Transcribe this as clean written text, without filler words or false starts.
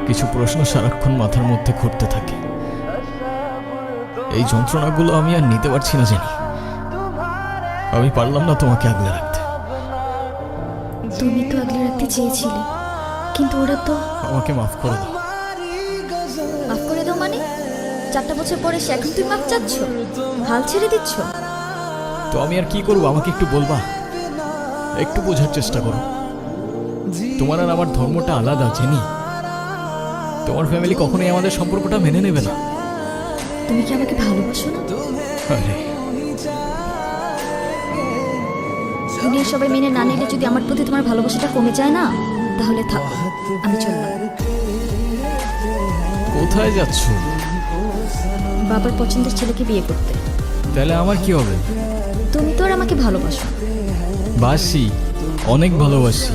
কিছু প্রশ্ন সারাক্ষণ মাথার মধ্যে ঘুরতে থাকে। এই যন্ত্রণাগুলো আমি আর নিতে পারছি না জানি। আমি পারলাম না তোমাকে আগলে রাখতে। তুমি তো আগলে রাখতে চেয়েছিলে, কিন্তু ওরা তো। আমাকে মাফ করে দাও। মাফ করে দাও মানে? 4টা বছর পরে সে এখন তুমি মাফ চাচ্ছ? হাল ছেড়ে দিচ্ছ? তো আমি আর কি করবো, আমাকে একটু বলবা? একটু বোঝার চেষ্টা করো। তোমার আর আমার ধর্মটা আলাদা জেনি। তোমার ফ্যামিলি কখনোই আমাদের সম্পর্কটা মেনে নেবে না। তুমি কি আমাকে ভালোবাসো না? আরে দুনিয়ার সবাই মেনে না নিলে যদি আমার প্রতি তোমার ভালোবাসাটা কমে যায় না, তাহলে থাকো, আমি চললাম। কোথায় যাচ্ছ? বাবার পছন্দের ছেলেকে বিয়ে করতে। তাহলে আমার কি হবে? তুমি তো আর আমাকে ভালোবাসো। বাসি, অনেক ভালোবাসি।